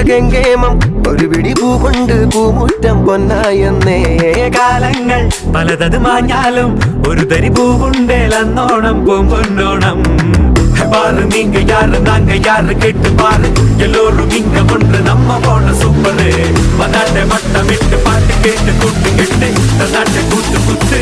കെങ്കേമം ഒരു പിടി പൂ കൊണ്ട് പൂമുറ്റം പൊന്നായെന്നേ. കാലങ്ങൾ പലതത് മാഞ്ഞാലും ഒരു തരി പൂവുണ്ടേലന്നോണം പൂമ്പൊന്നോണം. பாரு நீங்க யாரு நாங்க யாரு கேட்டு பாரு, எல்லோரும் இங்க ஒன்று நம்ம போன சூப்பரு. மதாட்ட மட்டம் விட்டு பாட்டு கேட்டு கூட்டு கெட்டு நாட்டை கூட்டு குத்து.